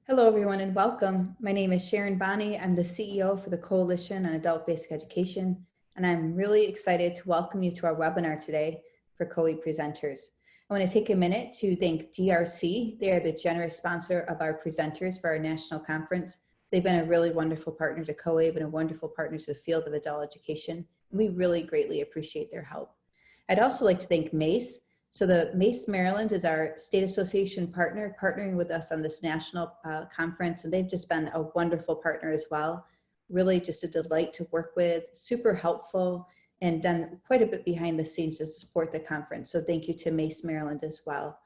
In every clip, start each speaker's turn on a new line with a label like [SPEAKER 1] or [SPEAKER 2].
[SPEAKER 1] Hello, everyone, and welcome. My name is Sharon Bonney. I'm the CEO for the Coalition on Adult Basic Education, and I'm really excited to welcome you to our webinar today for COE presenters. I want to take a minute to thank DRC. They are the generous sponsor of our presenters for our national conference. They've been a really wonderful partner to COABE and a wonderful partner to the field of adult education, and we really greatly appreciate their help. I'd also like to thank MACE. So the MACE Maryland is our state association partner, partnering with us on this national conference, and they've just been a wonderful partner as well. Really just a delight to work with, super helpful, and done quite a bit behind the scenes to support the conference. So thank you to MACE Maryland as well.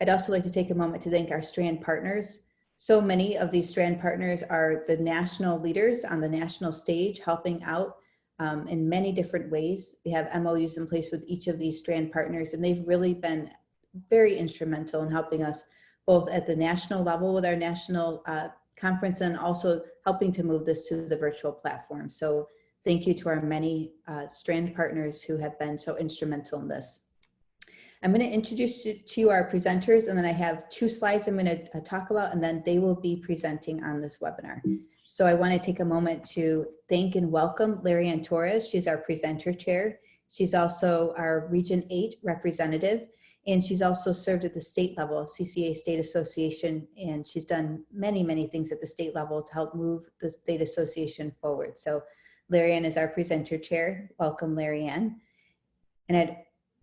[SPEAKER 1] I'd also like to take a moment to thank our Strand partners. So many of these Strand partners are the national leaders on the national stage helping out in many different ways. We have MOUs in place with each of these Strand partners, and they've really been very instrumental in helping us both at the national level with our national conference and also helping to move this to the virtual platform. So thank you to our many Strand partners who have been so instrumental in this. I'm going to introduce you to our presenters, and then I have 2 slides I'm going to talk about, and then they will be presenting on this webinar. So I want to take a moment to thank and welcome Larry-Ann Torres. She's our presenter chair. She's also our Region 8 representative, and she's also served at the state level, CCA State Association, and she's done many, many things at the state level to help move the state association forward. So Larry-Ann is our presenter chair. Welcome, Larry-Ann. And I'd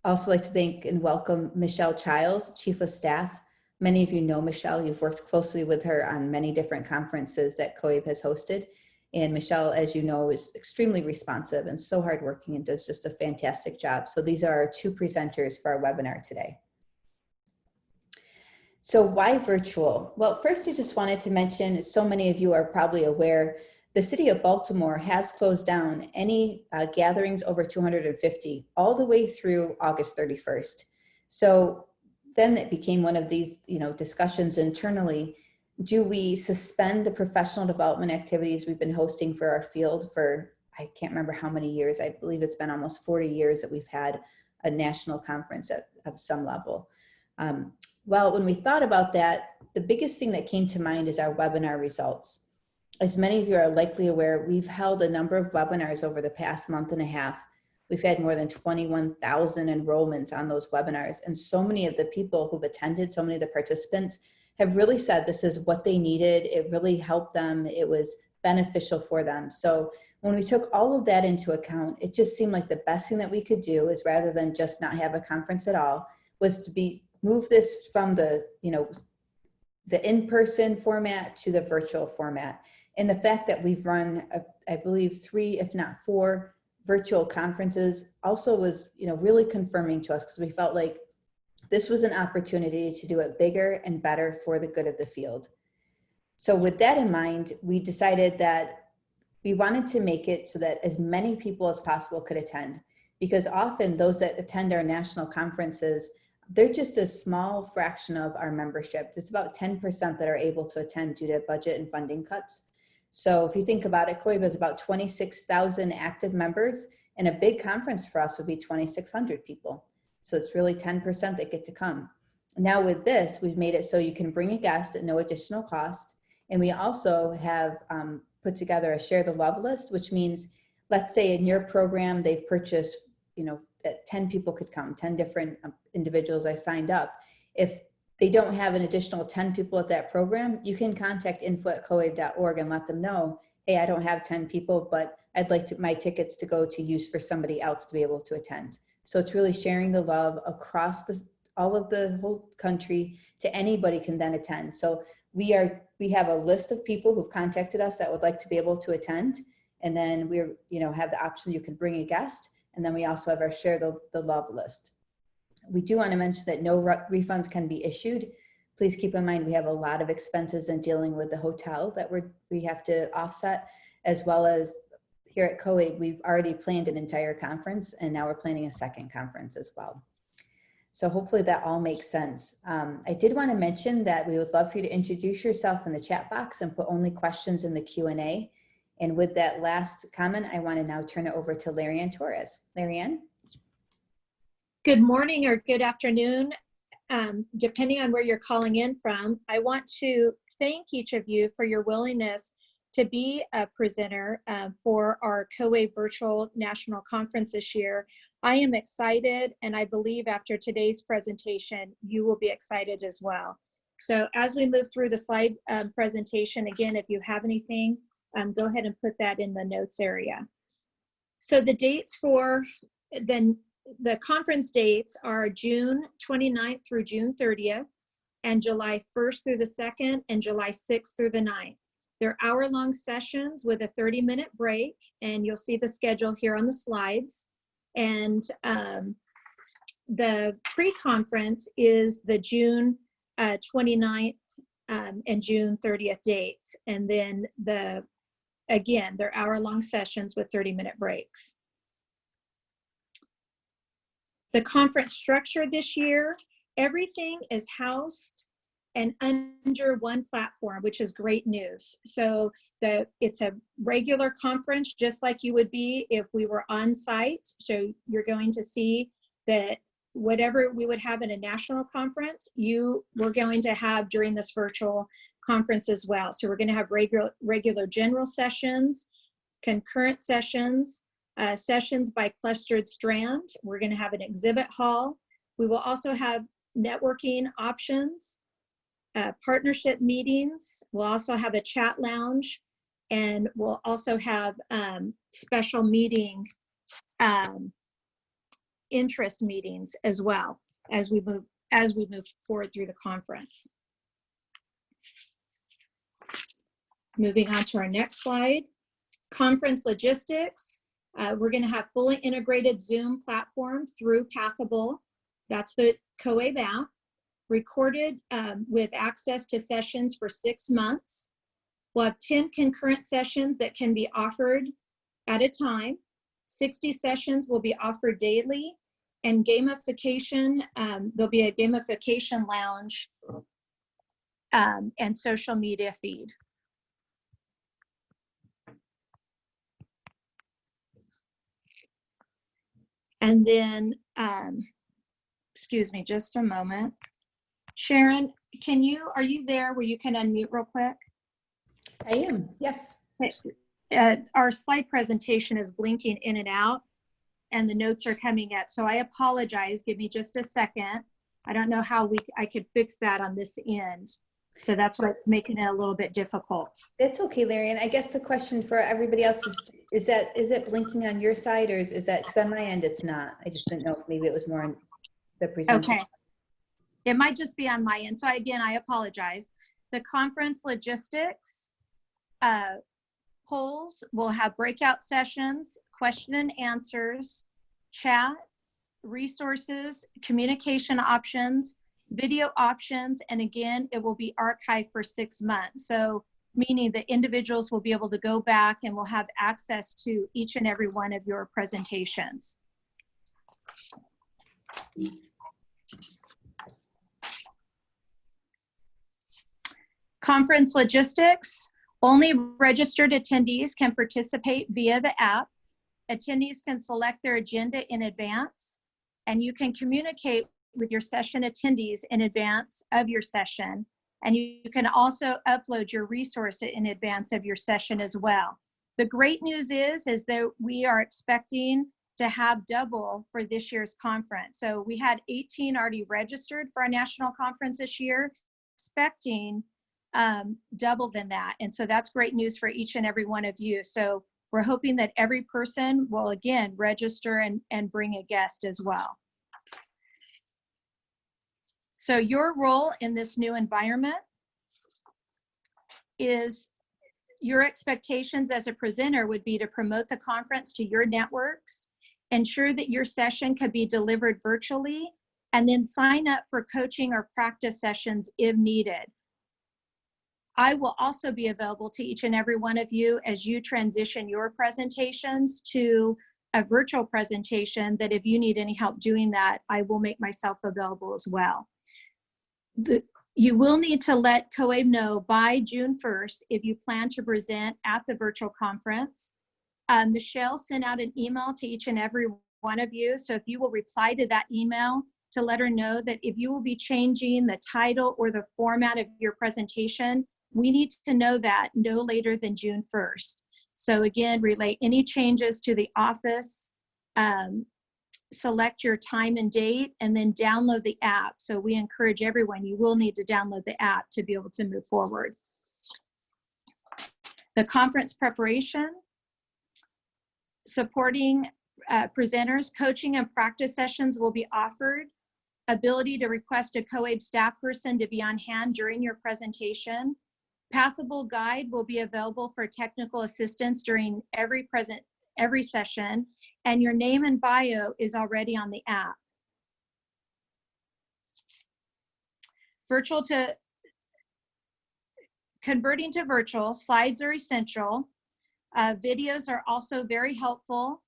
[SPEAKER 1] also like to thank and welcome Michelle Childs, Chief of Staff. Many of you know Michelle. You've worked closely with her on many different conferences that COABE has hosted. And Michelle, as you know, is extremely responsive and so hardworking and does just a fantastic job. So these are our 2 presenters for our webinar today. So why virtual? Well, first I just wanted to mention, so many of you are probably aware, the city of Baltimore has closed down any gatherings over 250 all the way through August 31st. So then it became one of these, discussions internally. Do we suspend the professional development activities we've been hosting for our field for, I can't remember how many years. I believe it's been almost 40 years that we've had a national conference of some level. Well, when we thought about that, the biggest thing that came to mind is our webinar results. As many of you are likely aware, we've held a number of webinars over the past month and a half. We've had more than 21,000 enrollments on those webinars, and so many of the people who've attended, so many of the participants have really said this is what they needed. It really helped them. It was beneficial for them. So when we took all of that into account, it just seemed like the best thing that we could do is, rather than just not have a conference at all, was to move this from the in-person format to the virtual format. And the fact that we've run, I believe, 3, if not 4, virtual conferences also was, really confirming to us, because we felt like this was an opportunity to do it bigger and better for the good of the field. So with that in mind, we decided that we wanted to make it so that as many people as possible could attend, because often those that attend our national conferences, they're just a small fraction of our membership. It's about 10% that are able to attend due to budget and funding cuts. So if you think about it, COABE has about 26,000 active members, and a big conference for us would be 2,600 people. So it's really 10% that get to come. Now with this, we've made it so you can bring a guest at no additional cost. And we also have put together a Share the Love list, which means, let's say in your program, they've purchased, that 10 people could come, 10 different individuals are signed up. If they don't have an additional 10 people at that program, you can contact info@coabe.org and let them know, hey, I don't have 10 people, but I'd like my tickets to go to use for somebody else to be able to attend. So it's really sharing the love across all of the whole country to anybody can then attend. So we have a list of people who've contacted us that would like to be able to attend. And then we're, have the option you can bring a guest. And then we also have our Share the Love list. We do want to mention that no refunds can be issued. Please keep in mind we have a lot of expenses in dealing with the hotel that we have to offset, as well as here at COABE, we've already planned an entire conference, and now we're planning a second conference as well. So hopefully that all makes sense. I did want to mention that we would love for you to introduce yourself in the chat box and put only questions in the Q&A. And with that last comment, I want to now turn it over to Larry-Ann Torres. Larry-Ann?
[SPEAKER 2] Good morning or good afternoon, depending on where you're calling in from. I want to thank each of you for your willingness to be a presenter for our COABE Virtual National Conference this year. I am excited, and I believe after today's presentation, you will be excited as well. So as we move through the slide presentation, again, if you have anything, go ahead and put that in the notes area. So the dates for the conference dates are June 29th through June 30th, and July 1st through the 2nd, and July 6th through the 9th. They're hour-long sessions with a 30-minute break, and you'll see the schedule here on the slides. And the pre-conference is the June 29th and June 30th dates. And then again, they're hour-long sessions with 30-minute breaks. The conference structure this year, everything is housed and under one platform, which is great news. So it's a regular conference, just like you would be if we were on site. So you're going to see that whatever we would have in a national conference, we're going to have during this virtual conference as well. So we're going to have regular general sessions, concurrent sessions, sessions by clustered strand. We're going to have an exhibit hall. We will also have networking options, partnership meetings. We'll also have a chat lounge, and we'll also have special meeting interest meetings as well as we move forward through the conference. Moving on to our next slide, conference logistics. We're going to have fully integrated Zoom platform through Pathable. That's the COABE app, recorded with access to sessions for 6 months. We'll have 10 concurrent sessions that can be offered at a time. 60 sessions will be offered daily, and gamification, there'll be a gamification lounge and social media feed. And then, excuse me just a moment. Sharon, are you there where you can unmute real quick?
[SPEAKER 1] I am, yes.
[SPEAKER 2] Our slide presentation is blinking in and out, and the notes are coming up. So I apologize, give me just a second. I don't know how I could fix that on this end. So that's what's making it a little bit difficult.
[SPEAKER 1] It's okay, Larry. And I guess the question for everybody else is it blinking on your side, or is that, because on my end it's not. I just didn't know if maybe it was more on the presenter.
[SPEAKER 2] Okay. It might just be on my end. So again, I apologize. The conference logistics polls will have breakout sessions, question and answers, chat, resources, communication options, video options, and again, it will be archived for 6 months. So meaning the individuals will be able to go back and will have access to each and every one of your presentations. Conference logistics, only registered attendees can participate via the app. Attendees can select their agenda in advance, and you can communicate with your session attendees in advance of your session. And you can also upload your resource in advance of your session as well. The great news is that we are expecting to have double for this year's conference. So we had 18 already registered for our national conference this year, expecting double than that. And so that's great news for each and every one of you. So we're hoping that every person will again register and bring a guest as well. So your role in this new environment is, your expectations as a presenter would be to promote the conference to your networks, ensure that your session could be delivered virtually, and then sign up for coaching or practice sessions if needed. I will also be available to each and every one of you as you transition your presentations to a virtual presentation, that if you need any help doing that, I will make myself available as well. You will need to let COABE know by June 1st if you plan to present at the virtual conference. Michelle sent out an email to each and every one of you. So if you will reply to that email to let her know that if you will be changing the title or the format of your presentation, We need to know that no later than June 1st. So again, relay any changes to the office, select your time and date, and then download the app. So we encourage everyone, you will need to download the app to be able to move forward. The conference preparation, supporting presenters, coaching and practice sessions will be offered. Ability to request a COABE staff person to be on hand during your presentation. Pathable guide will be available for technical assistance during every session, and your name and bio is already on the app. Converting to virtual, slides are essential. Videos are also very helpful.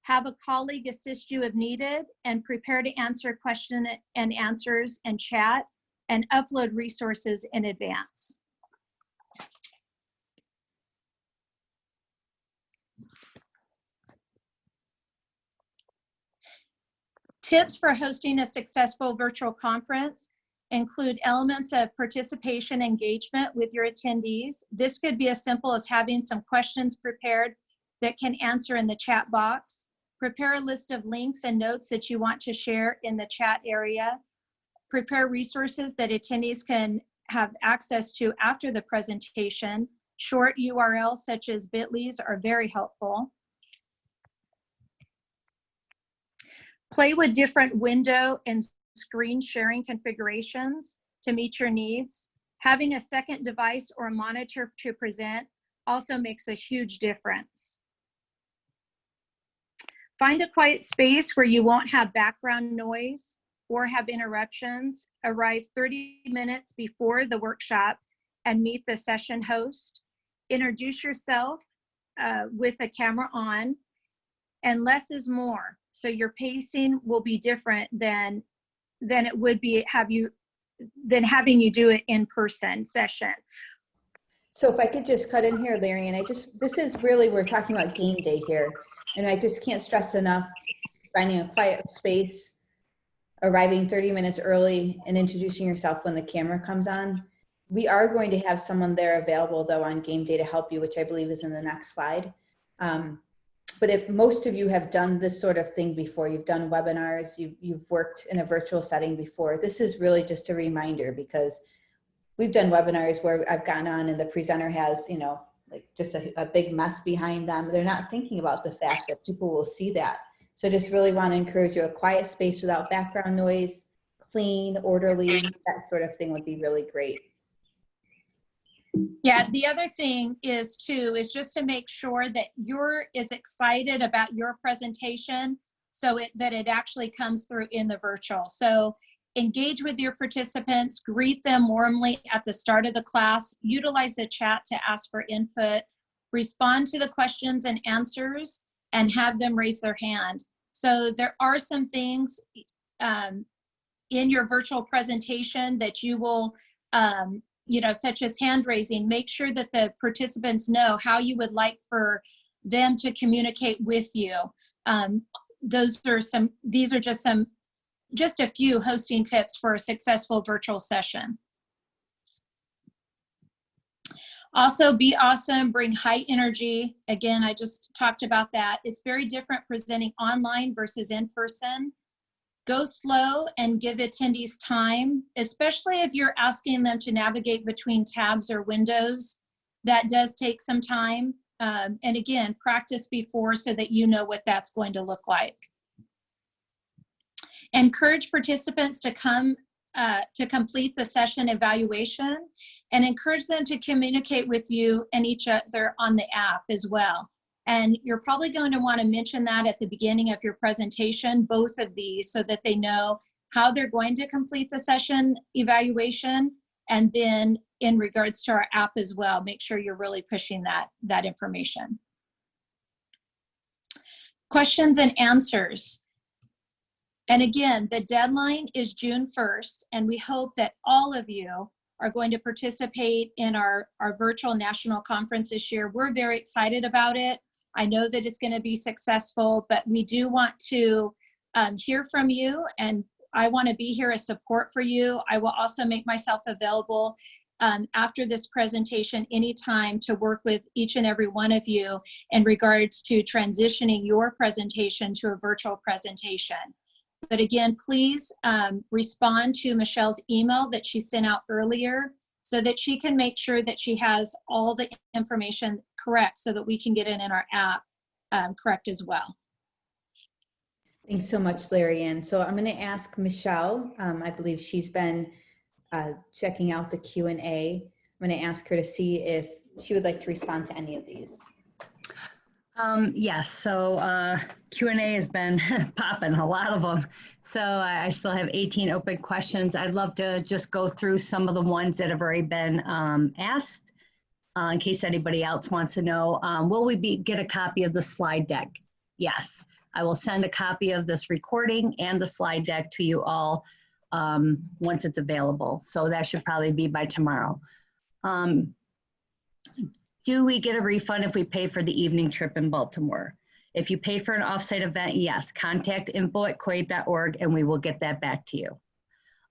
[SPEAKER 2] Have a colleague assist you if needed, and prepare to answer question and answers and chat, and upload resources in advance. Tips for hosting a successful virtual conference include elements of participation engagement with your attendees. This could be as simple as having some questions prepared that can answer in the chat box. Prepare a list of links and notes that you want to share in the chat area. Prepare resources that attendees can have access to after the presentation. Short URLs such as bit.lys are very helpful. Play with different window and screen sharing configurations to meet your needs. Having a second device or monitor to present also makes a huge difference. Find a quiet space where you won't have background noise or have interruptions. Arrive 30 minutes before the workshop and meet the session host. Introduce yourself with a camera on, and less is more. So your pacing will be different than it would be having you do it in-person session.
[SPEAKER 1] So if I could just cut in here, Larry, and this is really, we're talking about game day here. And I just can't stress enough, finding a quiet space, arriving 30 minutes early, and introducing yourself when the camera comes on. We are going to have someone there available though on game day to help you, which I believe is in the next slide. But if most of you have done this sort of thing before, you've done webinars, you've worked in a virtual setting before, this is really just a reminder, because we've done webinars where I've gone on and the presenter has, you know, like just a big mess behind them. They're not thinking about the fact that people will see that. So I just really want to encourage you, a quiet space without background noise, clean, orderly, that sort of thing would be really great.
[SPEAKER 2] Yeah, the other thing is just to make sure that you're as excited about your presentation that it actually comes through in the virtual. So engage with your participants, greet them warmly at the start of the class, utilize the chat to ask for input, respond to the questions and answers, and have them raise their hand. So there are some things in your virtual presentation that you will such as hand raising. Make sure that the participants know how you would like for them to communicate with you. These are just a few hosting tips for a successful virtual session. Also, be awesome, bring high energy. Again, I just talked about that. It's very different presenting online versus in person. Go slow and give attendees time, especially if you're asking them to navigate between tabs or windows. That does take some time. And again, practice before so that you know what that's going to look like. Encourage participants to come to complete the session evaluation, and encourage them to communicate with you and each other on the app as well. And you're probably going to want to mention that at the beginning of your presentation, both of these, so that they know how they're going to complete the session evaluation. And then in regards to our app as well, make sure you're really pushing that information. Questions and answers. And again, the deadline is June 1st, and we hope that all of you are going to participate in our virtual national conference this year. We're very excited about it. I know that it's going to be successful, but we do want to hear from you, and I want to be here as support for you. I will also make myself available after this presentation anytime to work with each and every one of you in regards to transitioning your presentation to a virtual presentation. But again, please respond to Michelle's email that she sent out earlier so that she can make sure that she has all the information correct so that we can get it in our app correct as well.
[SPEAKER 1] Thanks so much, Larry Ann. So I'm going to ask Michelle. I believe she's been checking out the Q&A. I'm going to ask her to see if she would like to respond to any of these.
[SPEAKER 3] Yes, so Q&A has been popping, a lot of them. So I still have 18 open questions. I'd love to just go through some of the ones that have already been asked in case anybody else wants to know. Will we get a copy of the slide deck? Yes, I will send a copy of this recording and the slide deck to you all once it's available. So that should probably be by tomorrow. Do we get a refund if we pay for the evening trip in Baltimore? If you pay for an offsite event, yes, contact info@coed.org and we will get that back to you.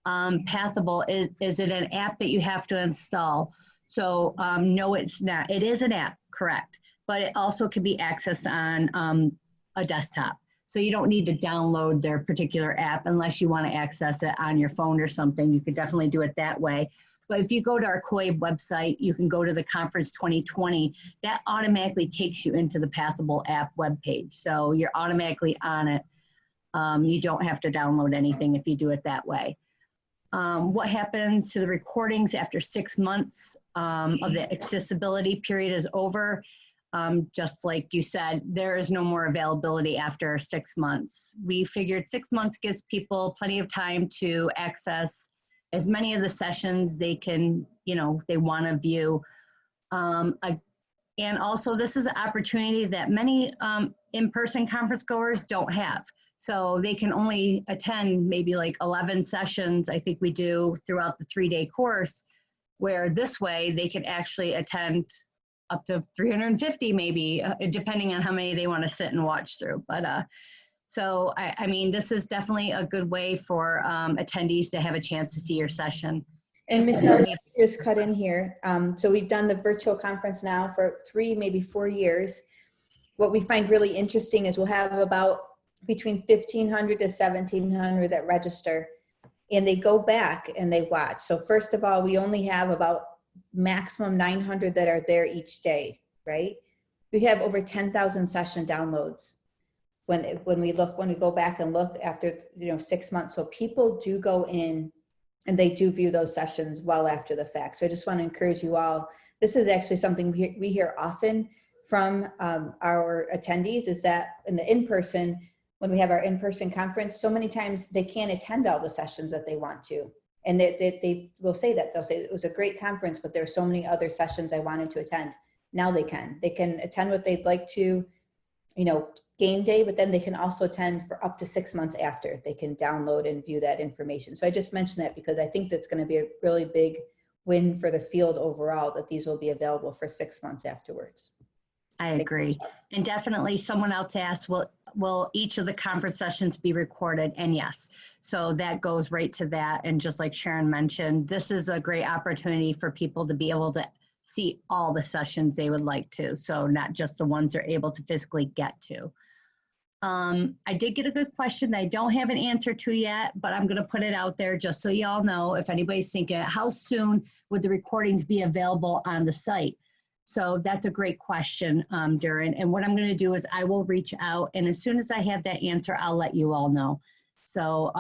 [SPEAKER 3] Pathable, is it an app that you have to install? So no, it's not. It is an app, correct, but it also can be accessed on a desktop. So you don't need to download their particular app unless you want to access it on your phone or something. You could definitely do it that way. But if you go to our COEB website, you can go to the Conference 2020. That automatically takes you into the Pathable app webpage. So you're automatically on it. You don't have to download anything if you do it that way. What happens to the recordings after 6 months of the accessibility period is over? Just like you said, there is no more availability after 6 months. We figured 6 months gives people plenty of time to access as many of the sessions they can, they want to view. And also this is an opportunity that many in-person conference goers don't have. So they can only attend maybe like 11 sessions, I think we do throughout the 3-day course, where this way they can actually attend up to 350 maybe, depending on how many they want to sit and watch through. But so, I mean, this is definitely a good way for attendees to have a chance to see your session.
[SPEAKER 1] And Michelle, just cut in here. So we've done the virtual conference now for 3, maybe 4 years. What we find really interesting is we'll have about between 1,500 to 1,700 that register, and they go back and they watch. So first of all, we only have about maximum 900 that are there each day, right? We have over 10,000 session downloads when we go back and look after 6 months. So people do go in and they do view those sessions well after the fact. So I just want to encourage you all. This is actually something we hear often from our attendees, is that in-person, when we have our in-person conference, so many times they can't attend all the sessions that they want to. And they will say that. They'll say, it was a great conference, but there are so many other sessions I wanted to attend. Now they can attend what they'd like to, game day, but then they can also attend for up to 6 months after. They can download and view that information. So I just mentioned that because I think that's going to be a really big win for the field overall, that these will be available for 6 months afterwards.
[SPEAKER 3] I agree. And definitely someone else asked, will each of the conference sessions be recorded? And yes, so that goes right to that. And just like Sharon mentioned, this is a great opportunity for people to be able to see all the sessions they would like to. So not just the ones they're able to physically get to. I did get a good question that I don't have an answer to yet, but I'm going to put it out there just so y'all know if anybody's thinking, how soon would the recordings be available on the site? So that's a great question, Durin. And what I'm going to do is I will reach out, and as soon as I have that answer, I'll let you all know. So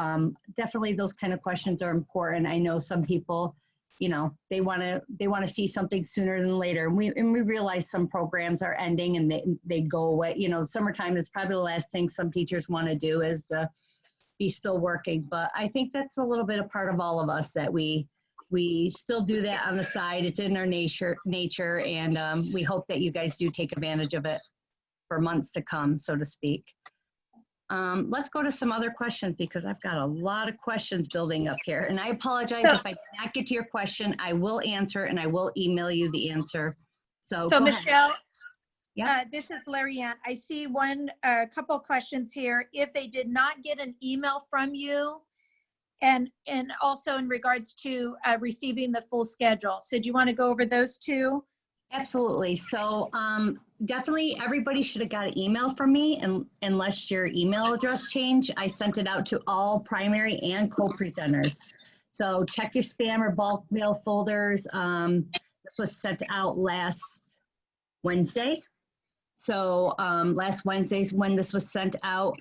[SPEAKER 3] definitely those kind of questions are important. I know some people, they want to see something sooner than later. And we realize some programs are ending and they go away. Summertime is probably the last thing some teachers want to do is be still working. But I think that's a little bit a part of all of us, that we still do that on the side. It's in our nature, and we hope that you guys do take advantage of it for months to come, so to speak. Let's go to some other questions because I've got a lot of questions building up here. And I apologize if I did not get to your question. I will answer and I will email you the answer. So
[SPEAKER 2] Michelle,
[SPEAKER 3] yeah.
[SPEAKER 2] This is Larry Ann. I see a couple questions here. If they did not get an email from you, and also in regards to receiving the full schedule. So do you want to go over those two?
[SPEAKER 3] Absolutely. So definitely everybody should have got an email from me, and unless your email address changed, I sent it out to all primary and co-presenters. So check your spam or bulk mail folders. This was sent out last Wednesday. So last Wednesday's when this was sent out.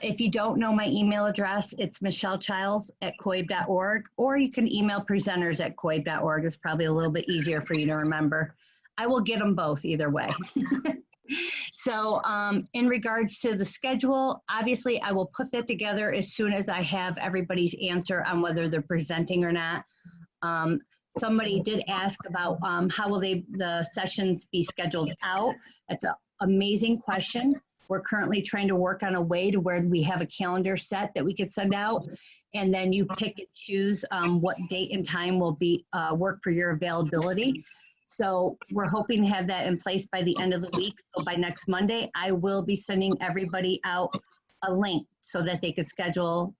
[SPEAKER 3] If you don't know my email address, it's michellechilds@coab.org, or you can email presenters@coab.org. It's probably a little bit easier for you to remember. I will get them both either way. So in regards to the schedule, obviously I will put that together as soon as I have everybody's answer on whether they're presenting or not. Somebody did ask about how will the sessions be scheduled out. That's an amazing question. We're currently trying to work on a way to where we have a calendar set that we could send out, and then you pick and choose what date and time will be work for your availability. So we're hoping to have that in place by the end of the week. So by next Monday, I will be sending everybody out a link so that they could schedule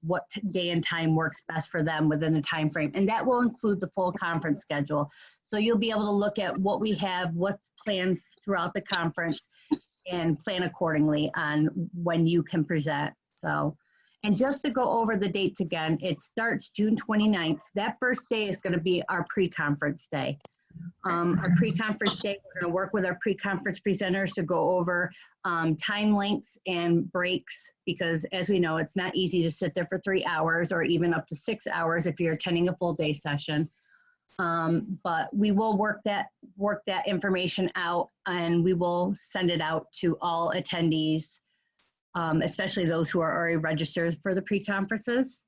[SPEAKER 3] what day and time works best for them within the time frame. And that will include the full conference schedule. So you'll be able to look at what we have, what's planned throughout the conference, and plan accordingly on when you can present. So, and just to go over the dates again, it starts June 29th. That first day is going to be our pre-conference day. Our pre-conference day, we're going to work with our pre-conference presenters to go over time lengths and breaks, because as we know, it's not easy to sit there for 3 hours or even up to 6 hours if you're attending a full day session. But we will work that information out, and we will send it out to all attendees, especially those who are already registered for the pre-conferences.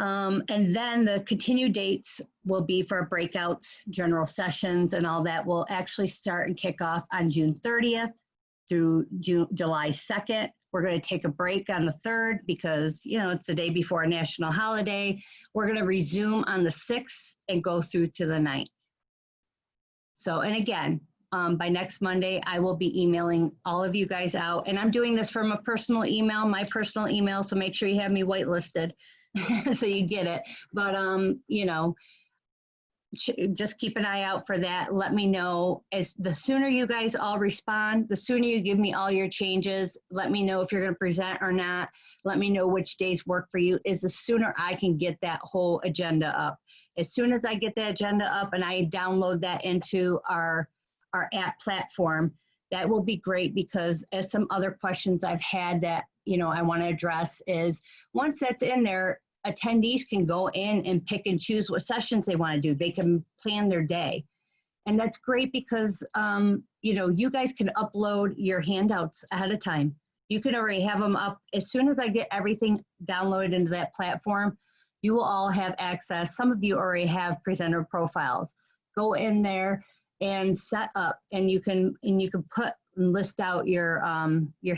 [SPEAKER 3] And then the continued dates will be for breakouts, general sessions, and all that will actually start and kick off on June 30th through July 2nd. We're going to take a break on the 3rd because, you know, it's the day before a national holiday. We're going to resume on the 6th and go through to the 9th. So, and again, by next Monday, I will be emailing all of you guys out. And I'm doing this from a personal email, my personal email, so make sure you have me whitelisted so you get it. But, you know, just keep an eye out for that. Let me know. As the sooner you guys all respond, the sooner you give me all your changes. Let me know if you're going to present or not. Let me know which days work for you. Is the sooner I can get that whole agenda up. As soon as I get the agenda up and I download that into our app platform, that will be great, because as some other questions I've had that, you know, I want to address is, once that's in there, attendees can go in and pick and choose what sessions they want to do. They can plan their day. And that's great because, you know, you guys can upload your handouts ahead of time. You can already have them up. As soon as I get everything downloaded into that platform, you will all have access. Some of you already have presenter profiles. Go in there and set up, and you can put and list out your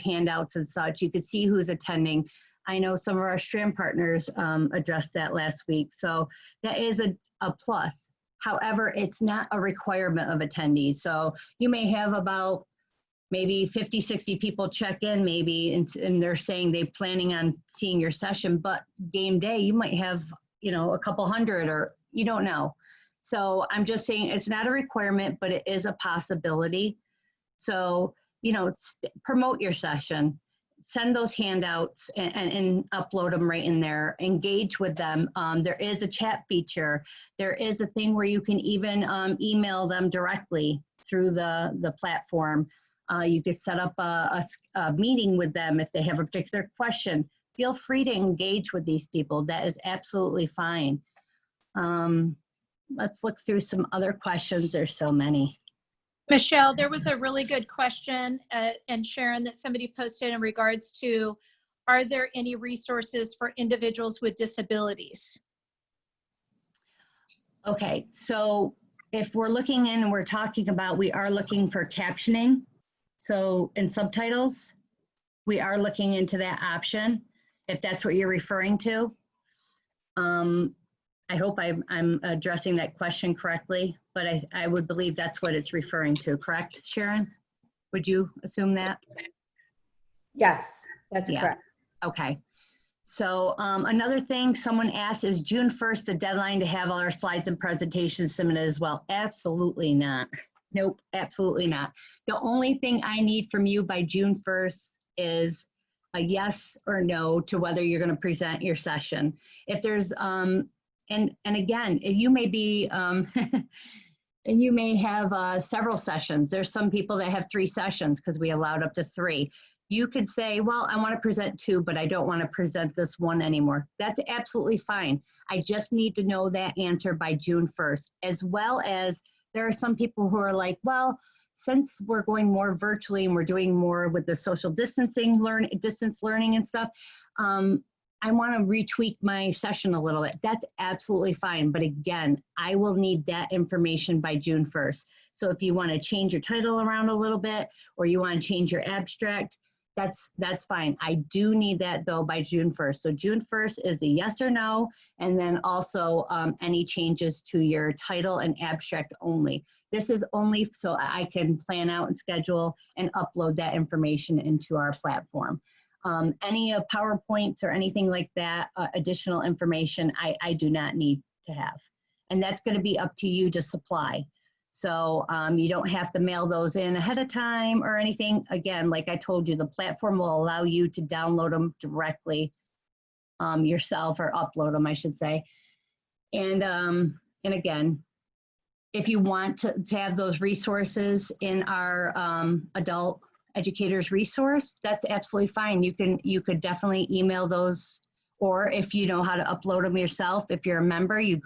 [SPEAKER 3] handouts and such. You could see who's attending. I know some of our Strand partners addressed that last week, so that is a plus. However, it's not a requirement of attendees. So you may have about maybe 50, 60 people check in maybe, and they're saying they're planning on seeing your session, but game day, you might have, you know, a couple hundred, or you don't know. So I'm just saying it's not a requirement, but it is a possibility. So, you know, promote your session, send those handouts and upload them right in there, engage with them. There is a chat feature. There is a thing where you can even email them directly through the platform. You could set up a meeting with them if they have a particular question. Feel free to engage with these people. That is absolutely fine. Let's look through some other questions. There's so many.
[SPEAKER 2] Michelle, there was a really good question, and Sharon, that somebody posted in regards to, are there any resources for individuals with disabilities?
[SPEAKER 3] Okay, so if we're looking in and we're talking about, we are looking for captioning. So in subtitles, we are looking into that option, if that's what you're referring to. I hope I'm addressing that question correctly, but I would believe that's what it's referring to, correct, Sharon? Would you assume that?
[SPEAKER 1] Yes, that's correct.
[SPEAKER 3] Okay. So another thing someone asked, is June 1st the deadline to have all our slides and presentations submitted as well? Absolutely not. Nope, absolutely not. The only thing I need from you by June 1st is a yes or no to whether you're going to present your session. If there's, and again, you may be, and you may have several sessions. There's some people that have 3 sessions because we allowed up to 3. You could say, well, I want to present 2, but I don't want to present this one anymore. That's absolutely fine. I just need to know that answer by June 1st, as well as there are some people who are like, well, since we're going more virtually and we're doing more with the social distancing, distance learning and stuff, I want to retweak my session a little bit. That's absolutely fine. But again, I will need that information by June 1st. So if you want to change your title around a little bit, or you want to change your abstract, that's fine. I do need that though by June 1st. So June 1st is the yes or no, and then also any changes to your title and abstract only. This is only so I can plan out and schedule and upload that information into our platform. Any PowerPoints or anything like that, additional information, I do not need to have. And that's going to be up to you to supply. So you don't have to mail those in ahead of time or anything. Again, like I told you, the platform will allow you to download them directly yourself, or upload them, I should say. And again, if you want to have those resources in our adult educators resource, that's absolutely fine. You could definitely email those, or if you know how to upload them yourself, if you're a member, you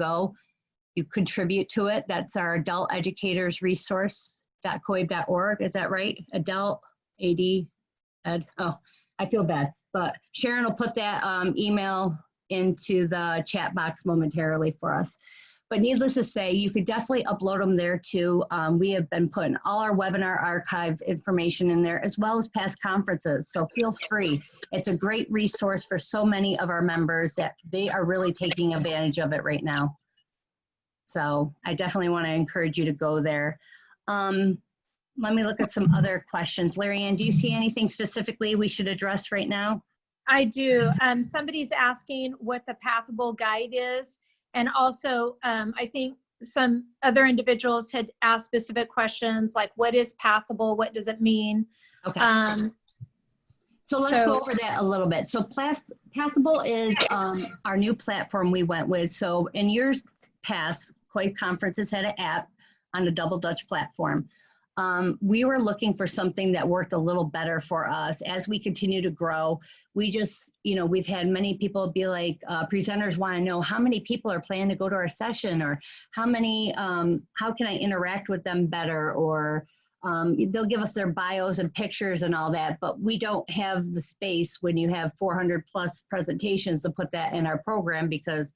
[SPEAKER 3] contribute to it. That's our adult educators resource.coab.org. Is that right? Adult ed. Oh, I feel bad, but Sharon will put that email into the chat box momentarily for us. But needless to say, you could definitely upload them there too. We have been putting all our webinar archive information in there, as well as past conferences. So feel free. It's a great resource for so many of our members that they are really taking advantage of it right now. So I definitely want to encourage you to go there. Let me look at some other questions. Larry Ann, do you see anything specifically we should address right now?
[SPEAKER 2] I do. Somebody's asking what the Pathable Guide is. And also, I think some other individuals had asked specific questions like, what is Pathable? What does it mean?
[SPEAKER 3] Okay. So let's go over that a little bit. So Pathable is our new platform we went with. So in years past, COAB Conferences had an app on the Double Dutch platform. We were looking for something that worked a little better for us as we continue to grow. We just, we've had many people be like, presenters want to know how many people are planning to go to our session, or how can I interact with them better, or they'll give us their bios and pictures and all that, but we don't have the space when you have 400 plus presentations to put that in our program, because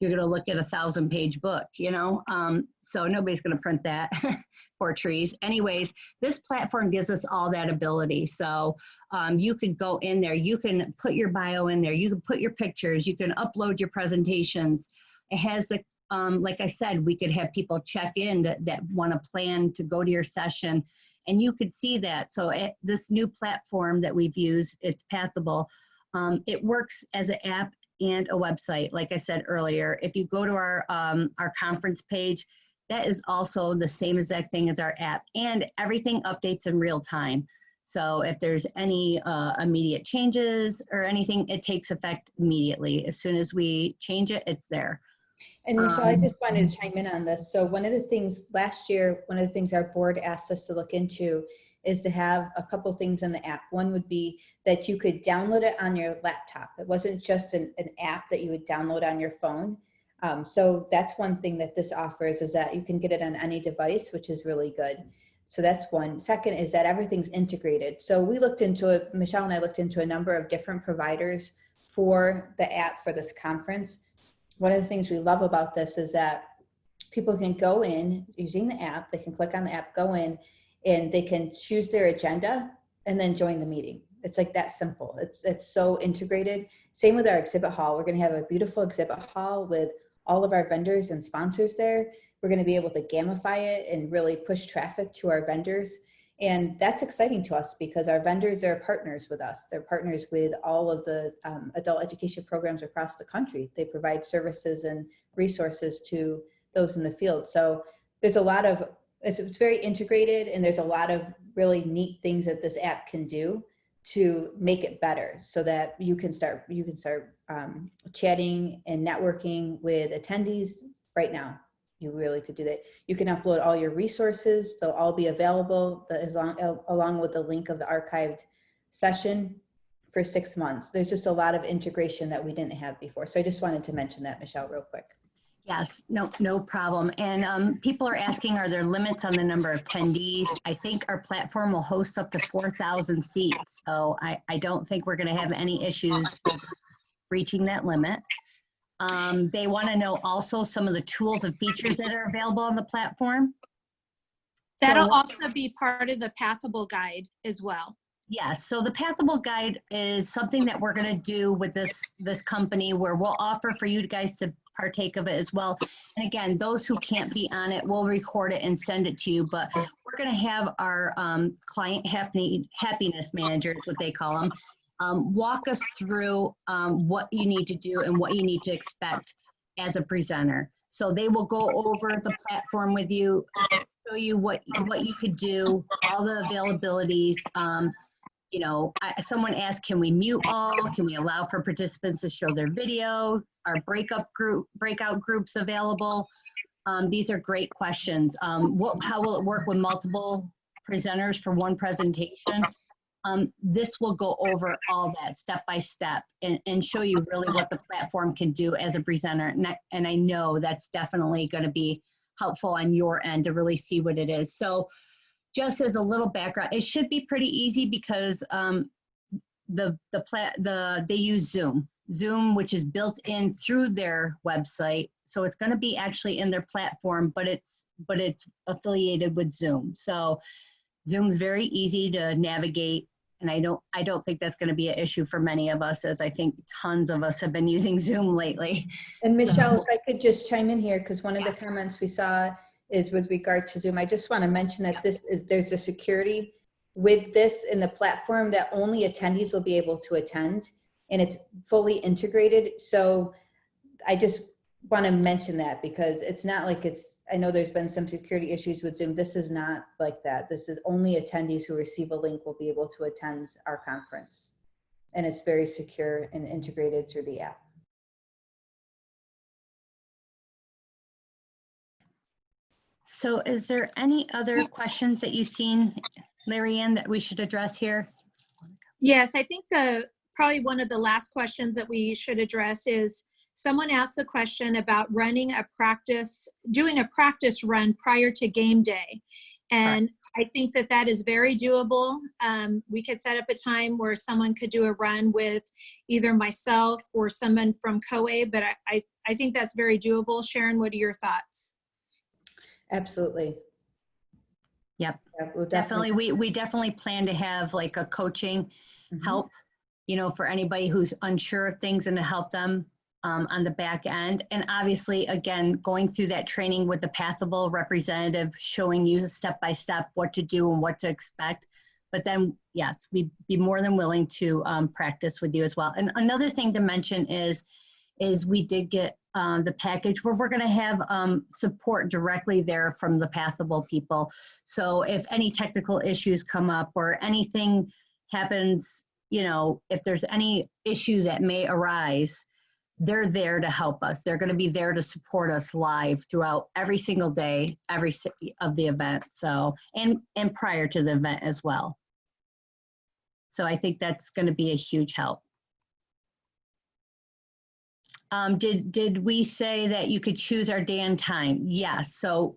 [SPEAKER 3] you're going to look at a 1,000-page book, so nobody's going to print that. Poor trees. Anyways, this platform gives us all that ability. So you could go in there, you can put your bio in there, you can put your pictures, you can upload your presentations. It has the, like I said, we could have people check in that want to plan to go to your session, and you could see that. So this new platform that we've used, it's Pathable. It works as an app and a website. Like I said earlier, if you go to our conference page, that is also the same exact thing as our app, and everything updates in real time. So if there's any immediate changes or anything, it takes effect immediately. As soon as we change it, it's there.
[SPEAKER 1] And Michelle, I just wanted to chime in on this. So one of the things last year, one of the things our board asked us to look into is to have a couple things in the app. One would be that you could download it on your laptop. It wasn't just an app that you would download on your phone. So that's one thing that this offers, is that you can get it on any device, which is really good. So that's one. Second is that everything's integrated. So we looked into it, Michelle and I looked into a number of different providers for the app for this conference. One of the things we love about this is that people can go in using the app, they can click on the app, go in, and they can choose their agenda and then join the meeting. It's like that simple. It's so integrated. Same with our exhibit hall. We're going to have a beautiful exhibit hall with all of our vendors and sponsors there. We're going to be able to gamify it and really push traffic to our vendors. And that's exciting to us because our vendors are partners with us. They're partners with all of the adult education programs across the country. They provide services and resources to those in the field. So there's a lot of, it's very integrated, and there's a lot of really neat things that this app can do to make it better, so that you can start chatting and networking with attendees right now. You really could do that. You can upload all your resources. They'll all be available along with the link of the archived session for 6 months. There's just a lot of integration that we didn't have before. So I just wanted to mention that, Michelle, real quick.
[SPEAKER 3] Yes, no problem. And people are asking, are there limits on the number of attendees? I think our platform will host up to 4,000 seats. So I don't think we're going to have any issues reaching that limit. They want to know also some of the tools and features that are available on the platform.
[SPEAKER 2] That'll also be part of the Pathable guide as well.
[SPEAKER 3] Yes, so the Pathable guide is something that we're going to do with this company, where we'll offer for you guys to partake of it as well. And again, those who can't be on it, we'll record it and send it to you. But we're going to have our client happiness managers, what they call them, walk us through what you need to do and what you need to expect as a presenter. So they will go over the platform with you, show you what you could do, all the availabilities. You know, someone asked, can we mute all? Can we allow for participants to show their video? Are breakout groups available? These are great questions. How will it work with multiple presenters for one presentation? This will go over all that step by step and show you really what the platform can do as a presenter. And I know that's definitely going to be helpful on your end to really see what it is. So just as a little background, it should be pretty easy because they use Zoom, which is built in through their website. So it's going to be actually in their platform, but it's affiliated with Zoom. So Zoom's very easy to navigate. And I don't think that's going to be an issue for many of us, as I think tons of us have been using Zoom lately.
[SPEAKER 1] And Michelle, if I could just chime in here, because one of the comments we saw is with regard to Zoom. I just want to mention that there's a security with this in the platform that only attendees will be able to attend, and it's fully integrated. So I just want to mention that, because it's not like I know there's been some security issues with Zoom. This is not like that. This is only attendees who receive a link will be able to attend our conference. And it's very secure and integrated through the app.
[SPEAKER 3] So is there any other questions that you've seen, Larry Ann, that we should address here?
[SPEAKER 2] Yes, I think probably one of the last questions that we should address is, someone asked the question about doing a practice run prior to game day. And I think that is very doable. We could set up a time where someone could do a run with either myself or someone from COA, but I think that's very doable. Sharon, what are your thoughts?
[SPEAKER 1] Absolutely.
[SPEAKER 3] Yep.
[SPEAKER 1] Yeah, we'll
[SPEAKER 3] definitely. We definitely plan to have like a coaching help, for anybody who's unsure of things, and to help them on the back end. And obviously, again, going through that training with the Pathable representative, showing you step by step what to do and what to expect. But then, yes, we'd be more than willing to practice with you as well. And another thing to mention is we did get the package where we're going to have support directly there from the Pathable people. So if any technical issues come up or anything happens, if there's any issue that may arise, they're there to help us. They're going to be there to support us live throughout every single day, of the event. So, and prior to the event as well. So I think that's going to be a huge help. Did we say that you could choose our day and time? Yes. So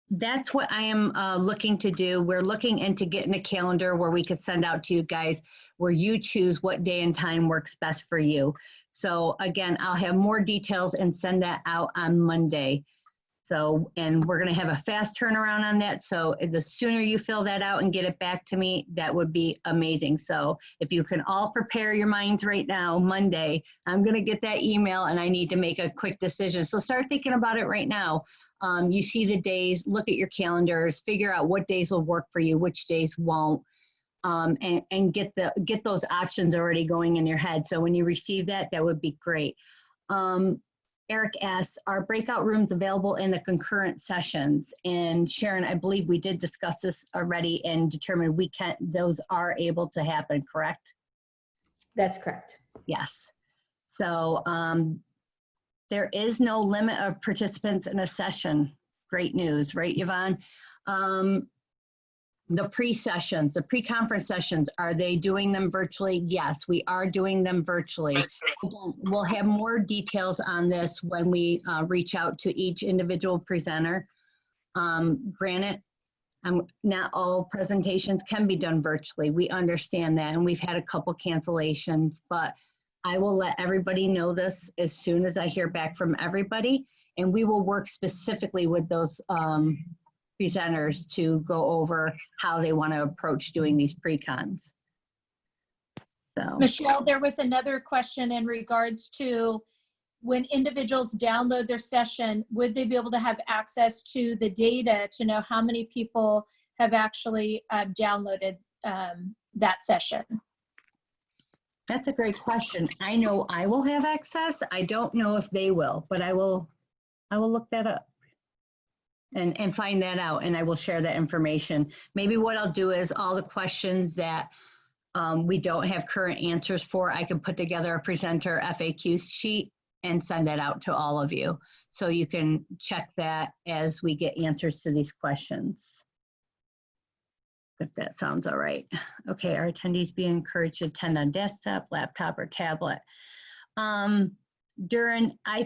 [SPEAKER 3] that's what I am looking to do. We're looking into getting a calendar where we could send out to you guys, where you choose what day and time works best for you. So again, I'll have more details and send that out on Monday. So, and we're going to have a fast turnaround on that. So the sooner you fill that out and get it back to me, that would be amazing. So if you can all prepare your minds right now, Monday, I'm going to get that email and I need to make a quick decision. So start thinking about it right now. You see the days, look at your calendars, figure out what days will work for you, which days won't, and get those options already going in your head. So when you receive that, that would be great. Eric asks, are breakout rooms available in the concurrent sessions? And Sharon, I believe we did discuss this already and determined those are able to happen, correct?
[SPEAKER 1] That's correct.
[SPEAKER 3] Yes. So there is no limit of participants in a session. Great news, right, Yvonne? The pre-sessions, the pre-conference sessions, are they doing them virtually? Yes, we are doing them virtually. Again, we'll have more details on this when we reach out to each individual presenter. Granted, not all presentations can be done virtually. We understand that, and we've had a couple cancellations, but I will let everybody know this as soon as I hear back from everybody, and we will work specifically with those presenters to go over how they want to approach doing these pre-cons. So,
[SPEAKER 2] Michelle, there was another question in regards to when individuals download their session, would they be able to have access to the data to know how many people have actually downloaded that session?
[SPEAKER 3] that's a great question. I know I will have access. I don't know if they will, but I will look that up and find that out, and I will share that information. Maybe what I'll do is all the questions that we don't have current answers for, I can put together a presenter FAQ sheet and send that out to all of you. So you can check that as we get answers to these questions, if that sounds all right. Okay, our attendees be encouraged to attend on desktop, laptop, or tablet. I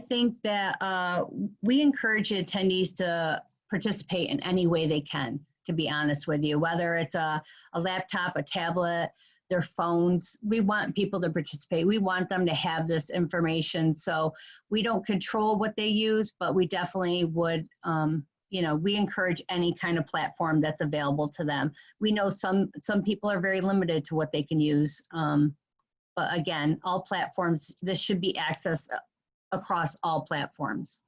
[SPEAKER 3] think that we encourage the attendees to participate in any way they can, to be honest with you, whether it's a laptop, a tablet, their phones. We want people to participate. We want them to have this information. So we don't control what they use, but we definitely would, we encourage any kind of platform that's available to them. We know some people are very limited to what they can use. But again, all platforms, this should be accessed across all platforms.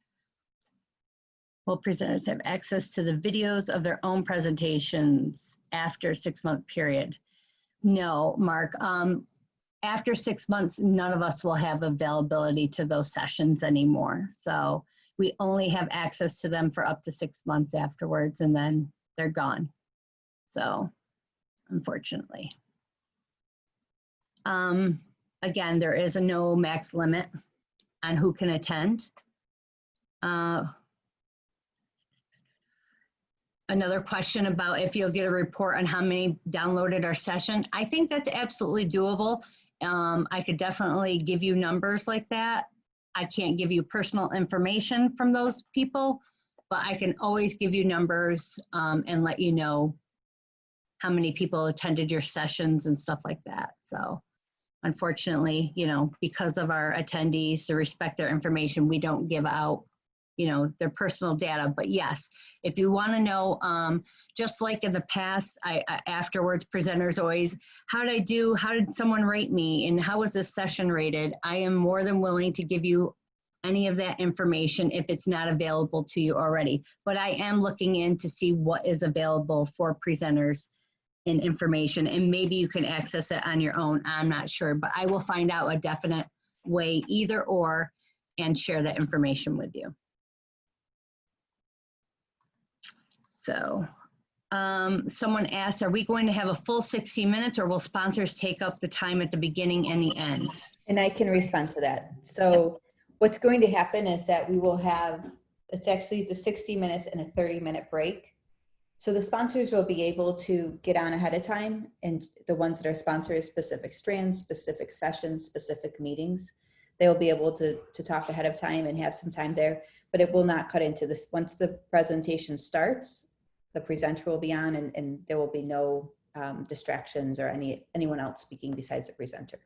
[SPEAKER 3] Will presenters have access to the videos of their own presentations after a 6-month period? No, Mark. After 6 months, none of us will have availability to those sessions anymore. So we only have access to them for up to 6 months afterwards, and then they're gone. So unfortunately. Again, there is a no max limit on who can attend. Another question about if you'll get a report on how many downloaded our session. I think that's absolutely doable. I could definitely give you numbers like that. I can't give you personal information from those people, but I can always give you numbers and let you know how many people attended your sessions and stuff like that. So unfortunately, because of our attendees, to respect their information, we don't give out their personal data. But yes, if you want to know, just like in the past, I afterwards, presenters always, how did someone rate me, and how was this session rated? I am more than willing to give you any of that information if it's not available to you already. But I am looking in to see what is available for presenters and information, and maybe you can access it on your own. I'm not sure, but I will find out a definite way, either or, and share that information with you. So someone asked, are we going to have a full 60 minutes, or will sponsors take up the time at the beginning and the end?
[SPEAKER 1] And I can respond to that. So what's going to happen is that we will have, it's actually the 60 minutes and a 30-minute break. So the sponsors will be able to get on ahead of time, and the ones that are sponsoring specific strands, specific sessions, specific meetings, they will be able to talk ahead of time and have some time there, but it will not cut into this. Once the presentation starts, the presenter will be on, and there will be no distractions or anyone else speaking besides the presenter.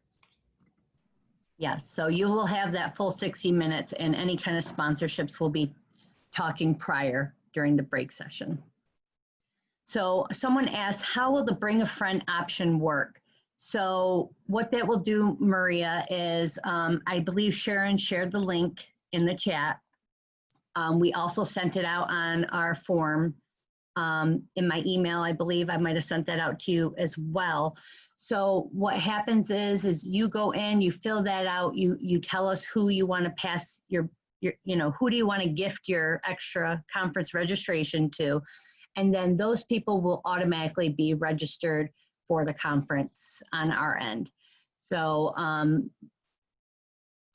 [SPEAKER 3] Yes, so you will have that full 60 minutes, and any kind of sponsorships will be talking prior during the break session. So someone asked, how will the bring a friend option work? So what that will do, Maria, is I believe Sharon shared the link in the chat. We also sent it out on our form in my email. I believe I might have sent that out to you as well. So what happens is you go in, you fill that out, you tell us who you want to pass your who do you want to gift your extra conference registration to, and then those people will automatically be registered for the conference on our end. So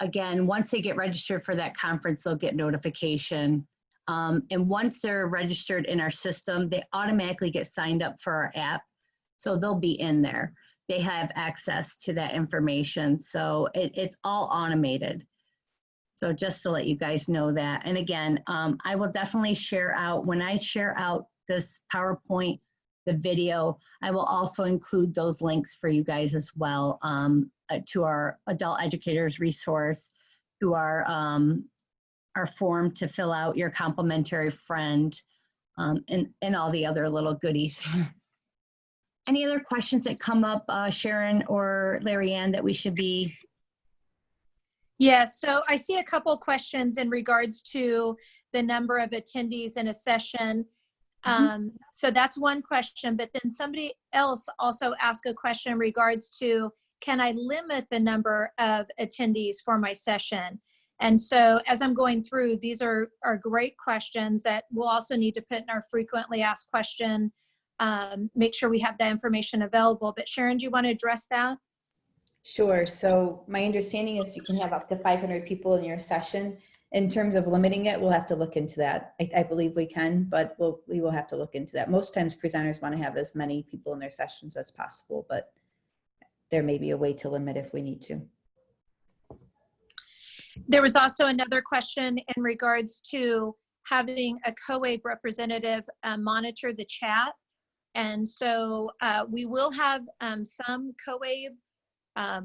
[SPEAKER 3] again, once they get registered for that conference, they'll get notification. And once they're registered in our system, they automatically get signed up for our app. So they'll be in there. They have access to that information. So it's all automated. So just to let you guys know that. And again, I will definitely share out, when I share out this PowerPoint, the video, I will also include those links for you guys as well, to our adult educators resource, to our form to fill out your complimentary friend, and all the other little goodies. Any other questions that come up, Sharon or Larry Ann, that we should be?
[SPEAKER 2] Yes, so I see a couple questions in regards to the number of attendees in a session. So that's one question, but then somebody else also asked a question in regards to, can I limit the number of attendees for my session? And so as I'm going through, these are great questions that we'll also need to put in our frequently asked question, make sure we have that information available. But Sharon, do you want to address that?
[SPEAKER 1] Sure. So my understanding is you can have up to 500 people in your session. In terms of limiting it, we'll have to look into that. I believe we can, but we will have to look into that. Most times presenters want to have as many people in their sessions as possible, but there may be a way to limit if we need to.
[SPEAKER 2] There was also another question in regards to having a COABE representative monitor the chat. And so we will have some COABE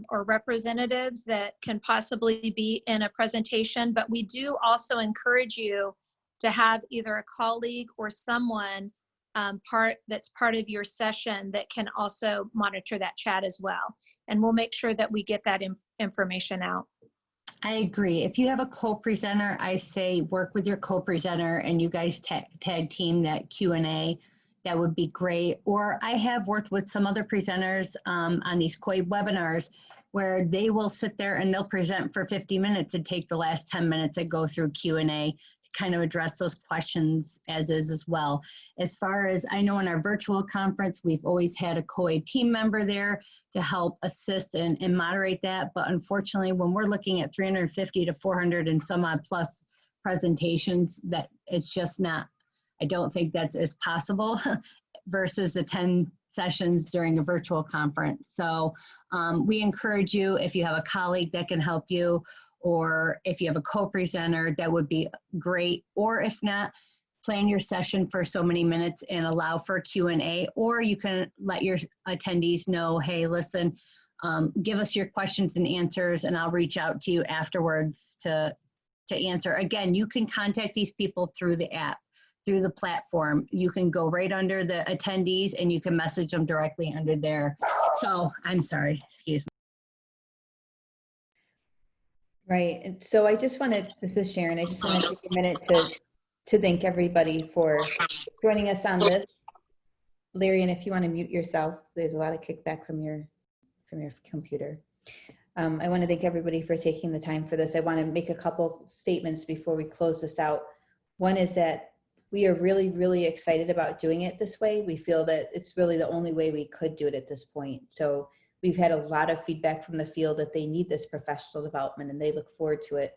[SPEAKER 2] or representatives that can possibly be in a presentation, but we do also encourage you to have either a colleague or someone that's part of your session that can also monitor that chat as well. And we'll make sure that we get that information out.
[SPEAKER 3] I agree. If you have a co-presenter, I say work with your co-presenter and you guys tag team that Q&A. That would be great. Or I have worked with some other presenters on these COABE webinars where they will sit there and they'll present for 50 minutes and take the last 10 minutes and go through Q&A to kind of address those questions as well. As far as I know, in our virtual conference, we've always had a COABE team member there to help assist and moderate that. But unfortunately, when we're looking at 350 to 400 and some odd plus presentations, that it's just not, I don't think that is possible versus the 10 sessions during a virtual conference. So we encourage you, if you have a colleague that can help you, or if you have a co-presenter, that would be great. Or if not, plan your session for so many minutes and allow for Q&A, or you can let your attendees know, hey, listen, give us your questions and answers and I'll reach out to you afterwards to answer. Again, you can contact these people through the app, through the platform. You can go right under the attendees and you can message them directly under there. So I'm sorry, excuse me.
[SPEAKER 1] Right. And so I just wanted, this is Sharon, I just want to take a minute to thank everybody for joining us on this. Larry, and if you want to mute yourself, there's a lot of kickback from your computer. I want to thank everybody for taking the time for this. I want to make a couple statements before we close this out. One is that we are really, really excited about doing it this way. We feel that it's really the only way we could do it at this point. So we've had a lot of feedback from the field that they need this professional development and they look forward to it.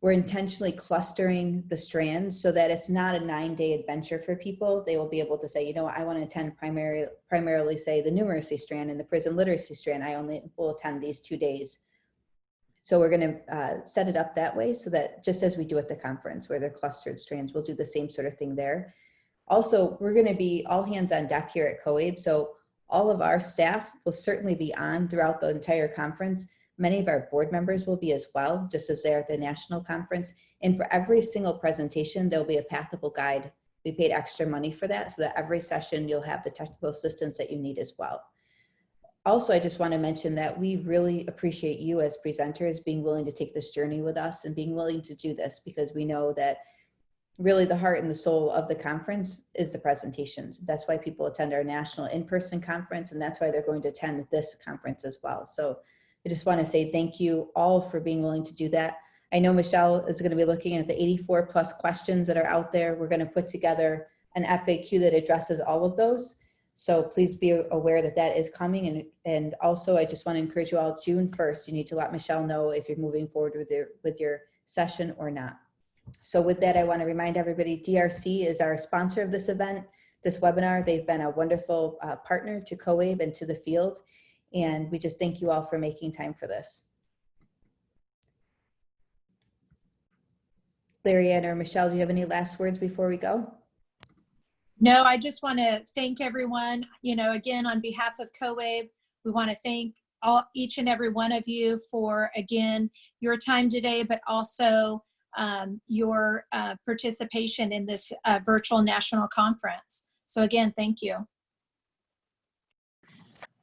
[SPEAKER 1] We're intentionally clustering the strands so that it's not a 9-day adventure for people. They will be able to say, you know, I want to attend primarily say the numeracy strand and the prison literacy strand. I only will attend these 2 days. So we're going to set it up that way so that just as we do at the conference where they're clustered strands, we'll do the same sort of thing there. Also, we're going to be all hands on deck here at COABE. So all of our staff will certainly be on throughout the entire conference, Many of our board members will be as well, just as they're at the national conference. And for every single presentation, there'll be a Pathable guide. We paid extra money for that so that every session you'll have the technical assistance that you need as well. Also, I just want to mention that we really appreciate you as presenters being willing to take this journey with us and being willing to do this, because we know that really the heart and the soul of the conference is the presentations. That's why people attend our national in-person conference, and that's why they're going to attend this conference as well. So I just want to say thank you all for being willing to do that. I know Michelle is going to be looking at the 84 plus questions that are out there. We're going to put together an FAQ that addresses all of those. So please be aware that that is coming. And also, I just want to encourage you all, June 1st, you need to let Michelle know if you're moving forward with your session or not. So with that, I want to remind everybody, DRC is our sponsor of this event, this webinar. They've been a wonderful partner to COABE and to the field. And we just thank you all for making time for this. Larry Ann or Michelle, do you have any last words before we go?
[SPEAKER 2] No, I just want to thank everyone. You know, again, on behalf of COABE, we want to thank each and every one of you for, again, your time today, but also your participation in this virtual national conference. So again, thank you.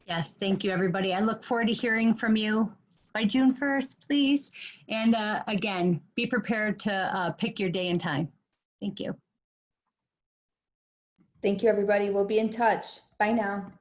[SPEAKER 3] Yes, thank you, everybody. I look forward to hearing from you by June 1st, please. And again, be prepared to pick your day and time. Thank you.
[SPEAKER 1] Thank you, everybody. We'll be in touch. Bye now.